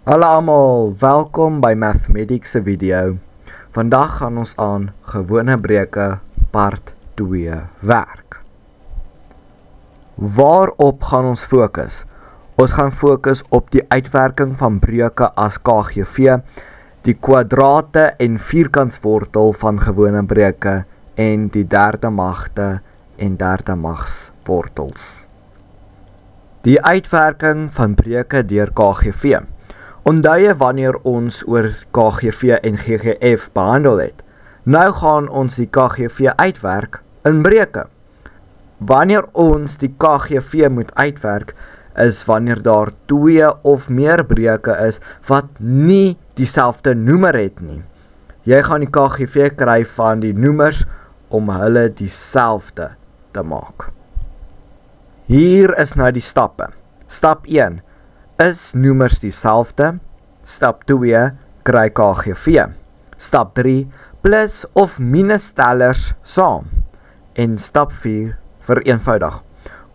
Hallo almal, welkom by Mathematics se video. Vandag gaan ons aan gewone breuke part 2 werk. Waarop gaan ons fokus? Ons gaan fokus op die uitwerking van breuke as KGV, die kwadrate en vierkantswortel van gewone breuke en die derde magte en derde magswortels. Die uitwerking van breuke deur KGV. Onthou jy wanneer ons oor KGV en GGF behandel het? Nou gaan ons die KGV uitwerk in breuke. Wanneer ons die KGV moet uitwerk, is wanneer daar 2 of meer breuke is wat nie dieselfde noemer het nie. Jy gaan die KGV kry van die noemers om hulle dieselfde te maak. Hier is nou die stappe. Stap 1. Is noemers dieselfde? Stap 2, kry KGV. Stap 3, plus of minus tellers saam. En stap 4, vereenvoudig.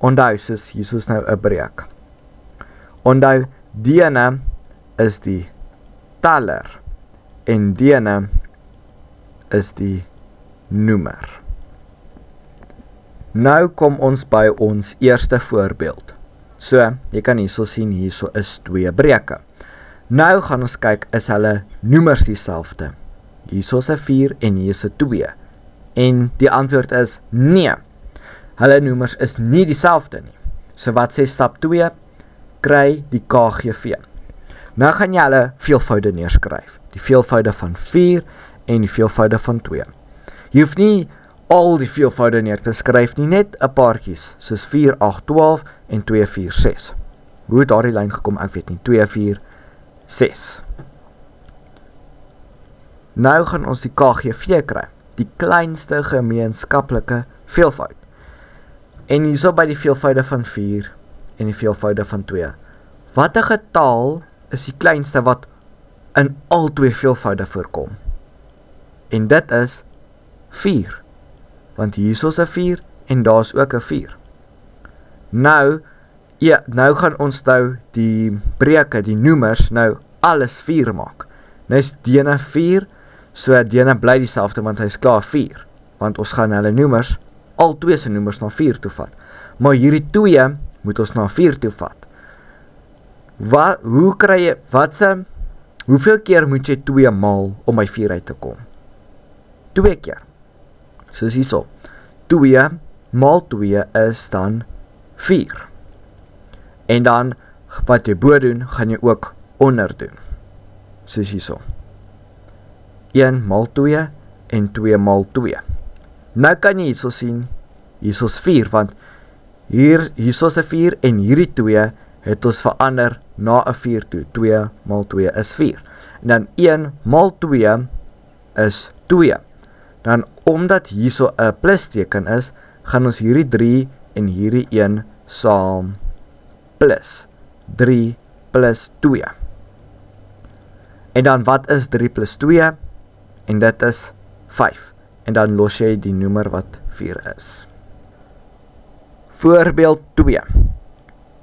Onthou, soos hier is nou 'n breuk. Onthou, dene is die teller en dene is die noemer. Nou kom ons by ons eerste voorbeeld. So, jy kan hierso sien, hierso is 2 breuke. Nou gaan ons kyk, is hulle noemers dieselfde? Hierso is 'n 4 en hier is 'n 2. En die antwoord is nee. Hulle noemers is nie dieselfde nie. So wat sê stap 2? Kry die KGV. Nou gaan jy hulle veelvoude neerskryf. Die veelvoude van 4 en die veelvoude van 2. Jy hoef nie al die veelvoude neer te skryf nie, net 'n paartjies, soos 4, 8, 12 en 2, 4, 6. Hoe het daardie lyn gekom? Ek weet nie. 2, 4, 6. Nou gaan ons die KGV kry, die kleinste gemeenskaplike veelvoud. En hierso by die veelvoude van 4 en die veelvoude van 2. Watter getal is die kleinste wat in al 2 veelvoude voorkom? En dit is 4. Want hierso is 'n 4 en daar is ook 'n 4. Nou gaan ons nou die breuke, die noemers, nou alles 4 maak. Nou is dene 4, so dene bly dieselfde want hy is klaar 4. Want ons gaan hulle noemers, al 2 se noemers na 4 toe vat. Maar hierdie 2 moet ons na 4 toe vat. Hoe kry jy, hoeveel keer moet jy 2 maal om by 4 uit te kom? 2 keer. Soos hierso, 2 maal 2 is dan 4. En dan, wat jy bo doen, gaan jy ook onder doen. Soos hierso. 1 maal 2 en 2 maal 2. Nou kan jy hierso sien, hierso is 4, want hierso is 'n 4 en hierdie 2 het ons verander na 'n 4 toe. 2 maal 2 is 4. En dan 1 maal 2 is 2. Dan omdat hierso 'n plusteken is, gaan ons hierdie 3 en hierdie 1 saam plus. 3 plus 2. En dan wat is 3 plus 2? En dit is 5. En dan los jy die noemer wat 4 is. Voorbeeld 2.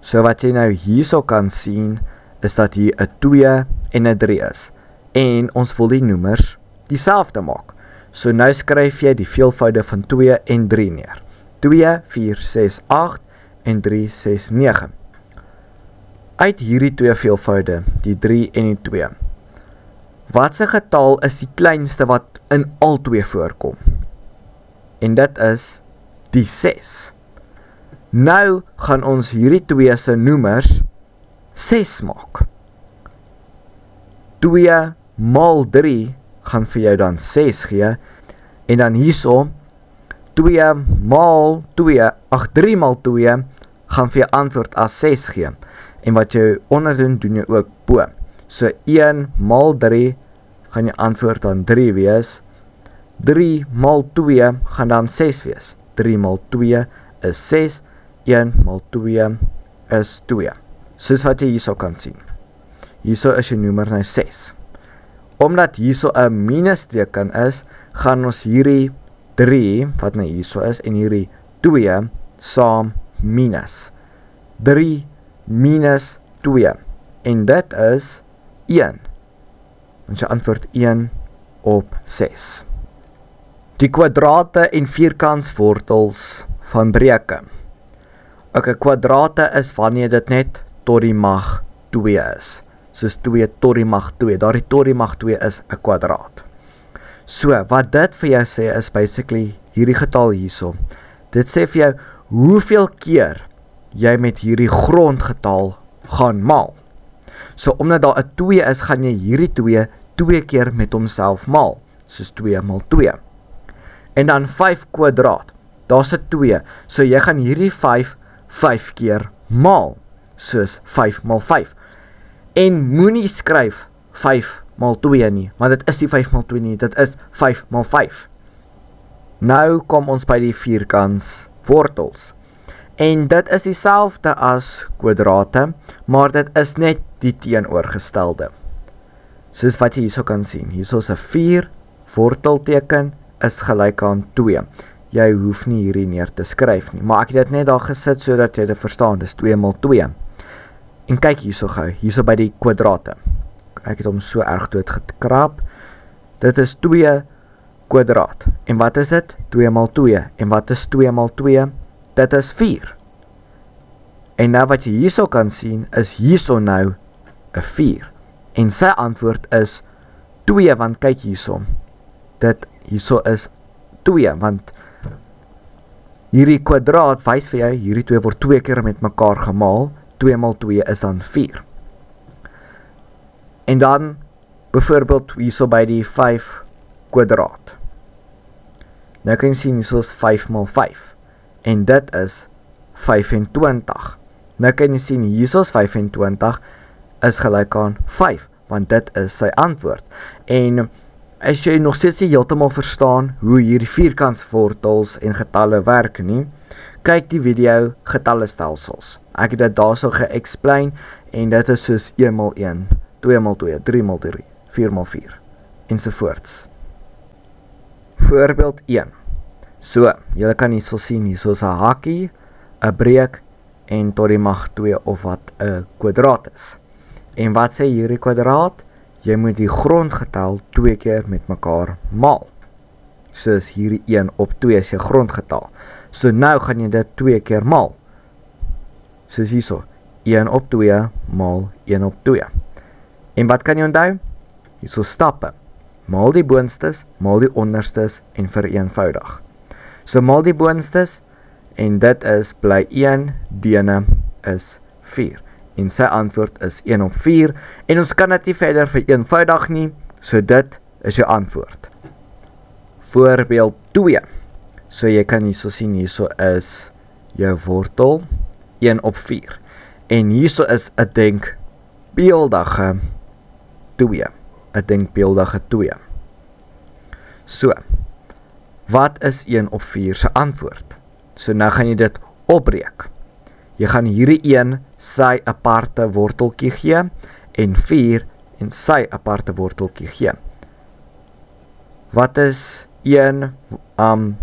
So wat jy nou hierso kan sien, is dat hier 'n 2 en 'n 3 is. En ons wil die noemers dieselfde maak. So nou skryf jy die veelvoude van 2 en 3 neer. 2, 4, 6, 8 en 3, 6, 9. Uit hierdie 2 veelvoude, die 3 en die 2. Watse getal is die kleinste wat in al 2 voorkom? En dit is die 6. Nou gaan ons hierdie 2 se noemers 6 maak. 2 maal 3 gaan vir jou dan 6 gee, en dan hierso, 3 maal 2 gaan vir jou antwoord as 6 gee, en wat jy onder doen jy ook bo. So 1 maal 3 gaan jou antwoord dan 3 wees, 3 maal 2 gaan dan 6 wees, 3 maal 2 is 6, 1 maal 2 is 2. Soos wat jy hierso kan sien. Hierso is jou noemer nou 6. Omdat hierso 'n minusteken is, gaan ons hierdie 3, wat nou hierso is, en hierdie 2 saam minus. 3 minus 2. En dit is 1. Ons antwoord 1 op 6. Die kwadrate en vierkantswortels van breuke. Ok, kwadrate is wanneer dit net tot die mag 2 is. Soos 2 tot die mag 2. Daardie tot die mag 2 is 'n kwadraat. So, wat dit vir jou sê is basically hierdie getal hierso. Dit sê vir jou hoeveel keer jy met hierdie grondgetal gaan maal. So, omdat daar 'n 2 is, gaan jy hierdie 2 keer met homself maal. Soos 2 maal 2. En dan 5 kwadraat. Daar's 'n 2. So, jy gaan hierdie 5 keer maal. Soos 5 maal 5. En moenie skryf 5 maal 2 nie, want dit is nie 5 maal 2 nie, dit is 5 maal 5. Nou kom ons by die vierkantswortels. En dit is dieselfde as kwadrate, maar dit is net die teenoorgestelde. Soos wat jy hierso kan sien, hierso is 'n 4, wortelteken is gelyk aan 2. Jy hoef nie hierdie neer te skryf nie, maar ek het dit net daar gesit sodat jy dit verstaan, dis 2 maal 2. En kyk hierso gou, hierso by die kwadrate. Ek het hom so erg dood gekrap. Dit is 2 kwadraat. En wat is dit? 2 maal 2. En wat is 2 maal 2? Dit is 4. En nou wat jy hierso kan sien, is hierso nou 'n 4. En sy antwoord is 2, want kyk hierso. Dit hierso is 2, want hierdie kwadraat wys vir jou, hierdie 2 word 2 keer met mekaar gemaal. 2 maal 2 is dan 4. En dan, byvoorbeeld, hierso by die 5 kwadraat. Nou kan jy sien, hierso is 5 maal 5. En dit is 25. Nou kan jy sien, hierso is 25 is gelyk aan 5, want dit is sy antwoord. En as jy nog steeds nie heeltemal verstaan hoe hierdie vierkantswortels en getalle werk nie, kyk die video getallestelsels. Ek het dit daarso ge-explain en dit is soos 1 maal 1, 2 maal 2, 3 maal 3, 4 maal 4 ensovoorts. Voorbeeld 1. So, julle kan hierso sien, hierso is 'n hakkie, 'n breek en tot die mag 2 of wat 'n kwadraat is. En wat sê hierdie kwadraat? Jy moet die grondgetal 2 keer met mekaar maal. Soos hierdie 1 op 2 is jou grondgetal. So nou gaan jy dit 2 keer maal. Soos hierso, 1 op 2 maal 1 op 2. En wat kan jy onthou? Hierso stappe. Maal die boonstes, maal die onderstes en vereenvoudig. So maal die boonstes en dit is bly 1 dene is 4. En sy antwoord is 1 op 4 en ons kan dit nie verder vereenvoudig nie, so dit is jou antwoord. Voorbeeld 2. So jy kan hierso sien, hierso is jou wortel 1 op 4. En hierso is 'n denkbeeldige 2. 'n denkbeeldige 2. So, wat is 1 op 4 se antwoord? So nou gaan jy dit opbreek. Jy gaan hierdie 1 sy aparte worteltjie gee en 4 en sy aparte worteltjie gee. Wat is 1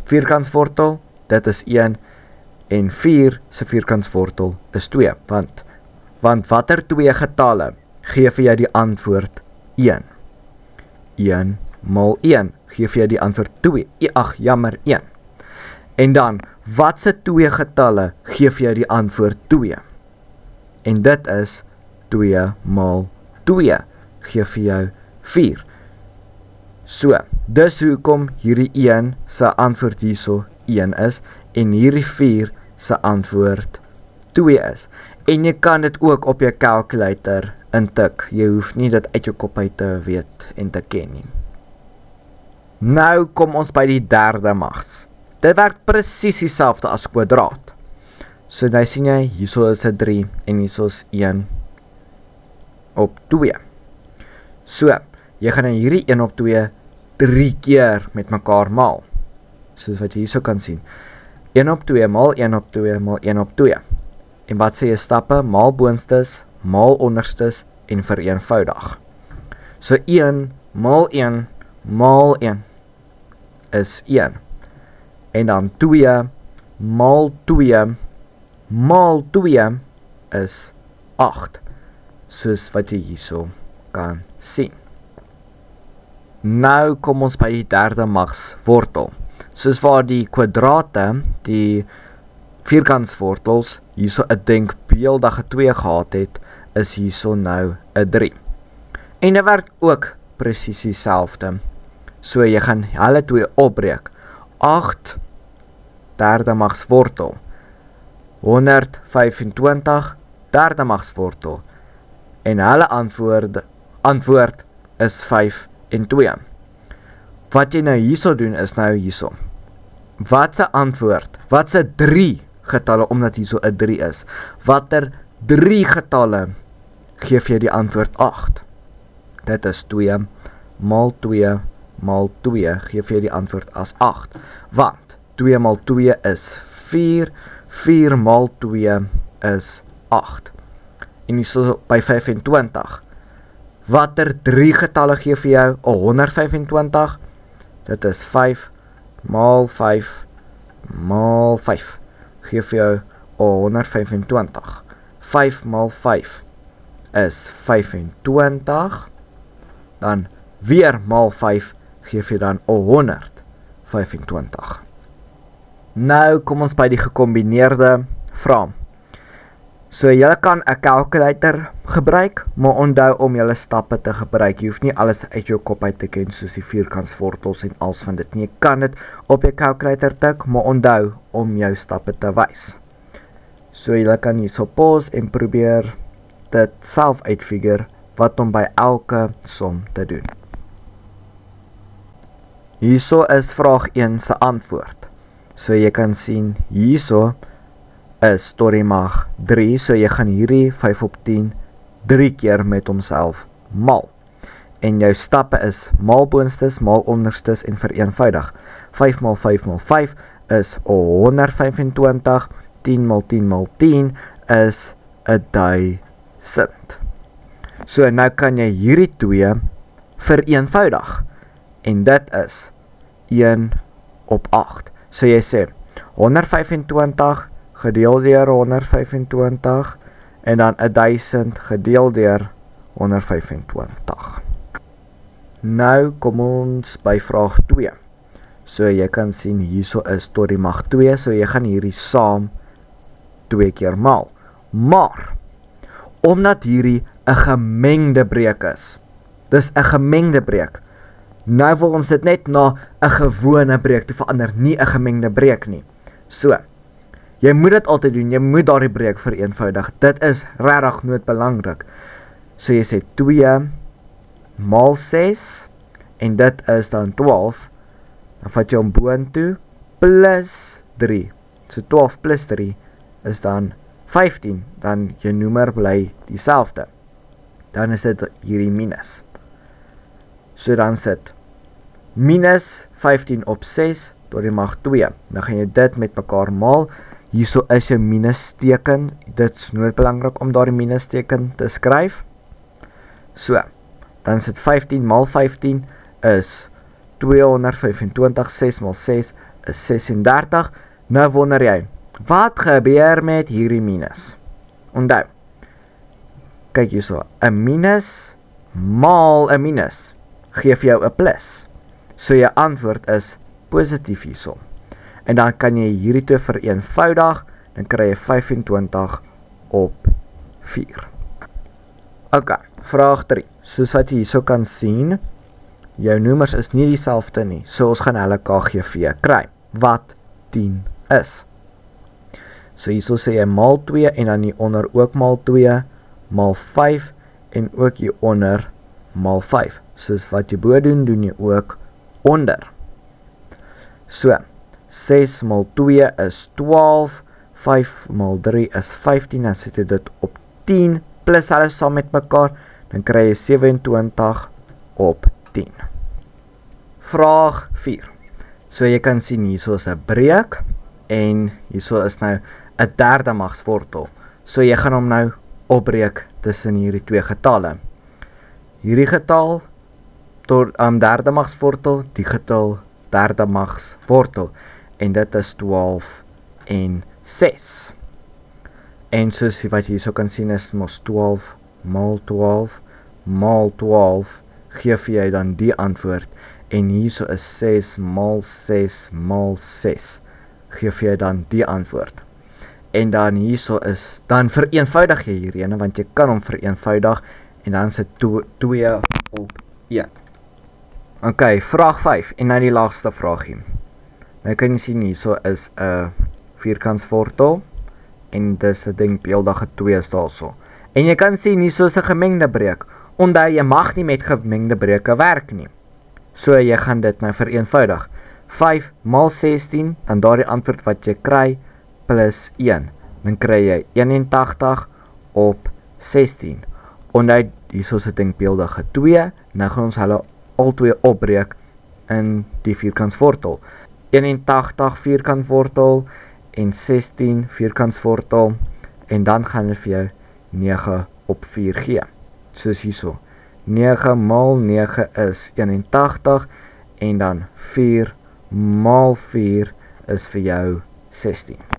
vierkantswortel? Dit is 1 en 4 se vierkantswortel is 2. Want watter 2 getalle gee vir jou die antwoord 1? 1 maal 1 gee vir jou die antwoord 2. Ag, jammer, 1. En dan, wat se 2 getalle gee vir jou die antwoord 2? En dit is 2 maal 2 gee vir jou 4. So, dis hoekom hierdie 1 se antwoord hierso 1 is en hierdie 4 se antwoord 2 is. En jy kan dit ook op jou calculator intik. Jy hoef nie dit uit jou kop uit te weet en te ken nie. Nou kom ons by die derde mags. Dit werk presies dieselfde as kwadraat. So nou sien jy, hierso is 'n 3 en hierso is 1 op 2. So, jy gaan hierdie 1 op 2 3 keer met mekaar maal. Soos wat jy hierso kan sien. 1 op 2 maal 1 op 2 maal 1 op 2. En wat sê jy stappe? Maal boonstes, maal onderstes en vereenvoudig. So 1 maal 1 maal 1 is 1. En dan 2 maal 2 maal 2 is 8. Soos wat jy hierso kan sien. Nou kom ons by die derde magswortel. Soos waar die kwadrate, die vierkantswortels, hierso 'n denkbeeldige 2 gehad het, is hierso nou 'n 3. En dit werk ook presies dieselfde. So jy gaan hulle twee opbreek. 8 derde magswortel. 125 derde magswortel. En hulle antwoord is 5 en 2. Wat jy nou hierso doen is nou hierso. Wat se antwoord? Wat se 3 getalle, omdat hierso 'n 3 is. Watter 3 getalle gee vir jy die antwoord 8? Dit is 2 maal 2 maal 2 gee vir jy die antwoord as 8. Want 2 maal 2 is 4, 4 maal 2 is 8. En hierso by 25. Watter 3 getalle gee vir jou 125? Dit is 5 maal 5 maal 5 gee vir jou 125. 5 maal 5 is 25. Dan weer maal 5 gee vir dan 125. Nou kom ons by die gekombineerde vraag. So jy kan 'n kalkulator gebruik, maar onthou om julle stappe te gebruik. Jy hoef nie alles uit jou kop uit te ken soos die vierkantswortels en als van dit nie. Jy kan dit op jou kalkulator tik, maar onthou om jou stappe te wys. So jy kan hierso pause en probeer dit self uitfigure wat om by elke som te doen. Hierso is vraag 1 se antwoord. So jy kan sien hierso is tot die mag 3, so jy gaan hierdie 5 op 10 3 keer met homself maal. En jou stappe is maal boonstes, maal onderstes en vereenvoudig. 5 maal 5 maal 5 is 125, 10 maal 10 maal 10 is 1000. So nou kan jy hierdie 2 vereenvoudig. En dit is 1 op 8. So jy sê 125 gedeel deur 125 en dan 1000 gedeel deur 125. Nou kom ons by vraag 2. So jy kan sien hierso is tot die mag 2, so jy gaan hierdie saam 2 keer maal. Maar omdat hierdie 'n gemengde breek is. Dis 'n gemengde breek. Nou wil ons dit net na 'n gewone breek te verander, nie 'n gemengde breek nie. So jy moet dit altyd doen, jy moet daardie breek vereenvoudig. Dit is regtig noodbelangrik. So jy sê 2 maal 6 en dit is dan 12. Dan vat jy hom boontoe plus 3. So 12 plus 3 is dan 15. Dan jou noemer bly dieselfde. Dan is dit hierdie minus. So dan sit minus 15 op 6 tot die mag 2. Dan gaan jy dit met mekaar maal. Hierso is jou minus teken. Dit is noodbelangrik om daardie minus teken te skryf. So, dan sit 15 maal 15 is 225, 6 maal 6 is 36. Nou wonder jy, wat gebeur met hierdie minus? Onthou, kyk hierso, 'n minus maal 'n minus gee vir jou 'n plus. So jou antwoord is positief hierso. En dan kan jy hierdie twee vereenvoudig, dan kry jy 25 op 4. Ok, vraag 3. Soos wat jy hierso kan sien, jou noemers is nie dieselfde nie, so ons gaan hulle KGV kry, wat 10 is. So hierso sê jy maal 2 en dan hieronder ook maal 2, maal 5 en ook hieronder maal 5. Soos wat jy bo doen, doen jy ook onder. So, 6 maal 2 is 12, 5 maal 3 is 15, dan sit jy dit op 10, plus hulle saam met mekaar, dan kry jy 27 op 10. Vraag 4. So jy kan sien hierso is 'n breek, en hierso is nou 'n derde magswortel. So jy gaan hom nou opbreek tussen hierdie twee getalle. Hierdie getal tot derde magswortel, die getal derde magswortel. En dit is 12 en 6. En soos wat jy hierso kan sien is mos 12 maal 12 maal 12 gee vir jy dan die antwoord. En hierso is 6 maal 6 maal 6 gee vir jy dan die antwoord. En dan hierso is, dan vereenvoudig jy hierheen, want jy kan hom vereenvoudig, en dan is dit 2 op 1. Ok, vraag 5, en nou die laagste vraagie. Nou kan jy sien, hierso is 'n vierkantswortel, en dis 'n denkbeeldige 2 stelsel. En jy kan sien, hierso is 'n gemengde breek. Onthou, jy mag nie met gemengde breuke werk nie. So jy gaan dit nou vereenvoudig. 5 maal 16, dan daardie antwoord wat jy kry, plus 1. Dan kry jy 81 op 16. Onthou, hierso is 'n denkbeeldige 2. Nou gaan ons hulle albei opbreek in die vierkantswortel. 81 vierkantswortel en 16 vierkantswortel, en dan gaan dit vir jou 9 op 4 gee. Soos hierso. 9 maal 9 is 81, en dan 4 maal 4 is vir jou 16.